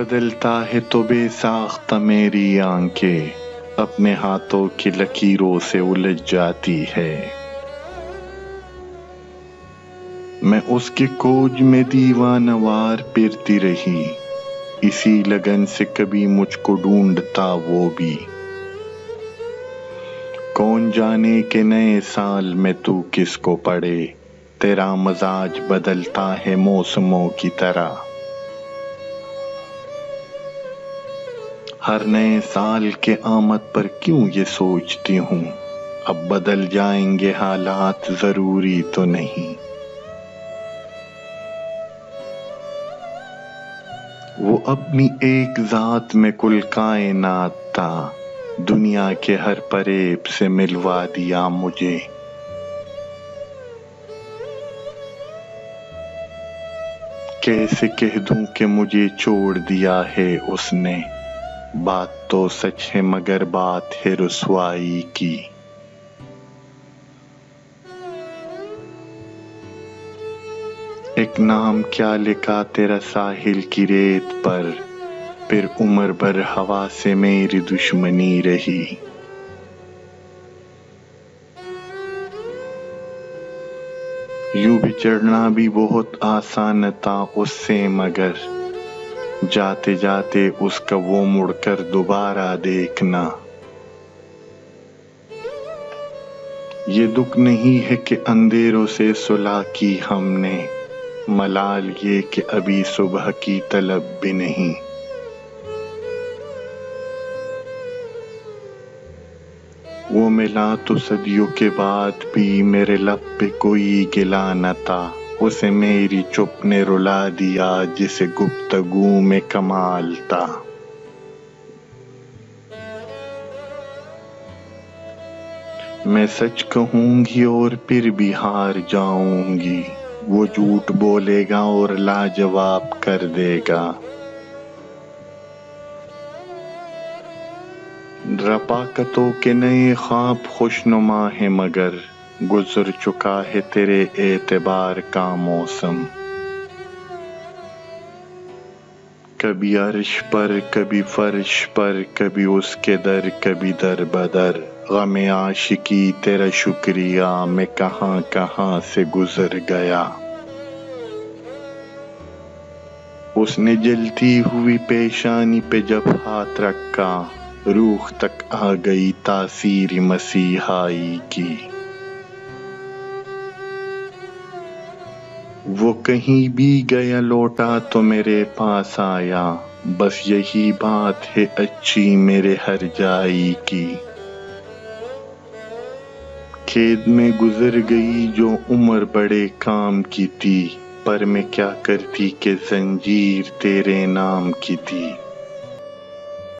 بدلتا ہے تو بے ساختہ میری آنکھیں اپنے ہاتھوں کی لکیروں سے الجھ جاتی ہے۔ میں اس کے کوج میں دیوانہ وار پھرتی رہی، اسی لگن سے کبھی مجھ کو ڈھونڈتا وہ بھی۔ کون جانے کہ نئے سال میں تو کس کو پڑے، تیرا مزاج بدلتا ہے موسموں کی طرح۔ ہر نئے سال کے آمد پر کیوں یہ سوچتی ہوں، اب بدل جائیں گے حالات ضروری تو نہیں۔ وہ اپنی ایک ذات میں کل کائنات تھا، دنیا کے ہر فریب سے ملوا دیا مجھے۔ کیسے کہہ دوں کہ مجھے چھوڑ دیا ہے اس نے، بات تو سچ ہے مگر بات ہے رسوائی کی۔ ایک نام کیا لکھا تیرا ساحل کی ریت پر، پھر عمر بھر ہوا سے میری دشمنی رہی۔ یوں بچھڑنا بھی بہت آسان تھا اس سے، مگر جاتے جاتے اس کا وہ مڑ کر دوبارہ دیکھنا۔ یہ دکھ نہیں ہے کہ اندھیروں سے صلح کی ہم نے، ملال یہ کہ ابھی صبح کی طلب بھی نہیں۔ وہ ملا تو صدیوں کے بعد بھی میرے لب پہ کوئی گلہ نہ تھا، اسے میری چپ نے رلا دیا جسے گفتگو میں کمال تھا۔ میں سچ کہوں گی اور پھر بھی ہار جاؤں گی، وہ جھوٹ بولے گا اور لاجواب کر دے گا۔ رفاقتوں کے نئے خواب خوشنما ہیں مگر گزر چکا ہے تیرے اعتبار کا موسم۔ کبھی عرش پر کبھی فرش پر، کبھی اس کے در کبھی در بدر، غم عاشقی تیرا شکریہ میں کہاں کہاں سے گزر گیا۔ اس نے جلتی ہوئی پیشانی پہ جب ہاتھ رکھا، روح تک آ گئی تاثیر مسیحائی کی۔ وہ کہیں بھی گیا لوٹا تو میرے پاس آیا، بس یہی بات ہے اچھی میرے ہر جائی کی۔ قید میں گزر گئی جو عمر بڑے کام کی تھی، پر میں کیا کرتی کہ زنجیر تیرے نام کی تھی۔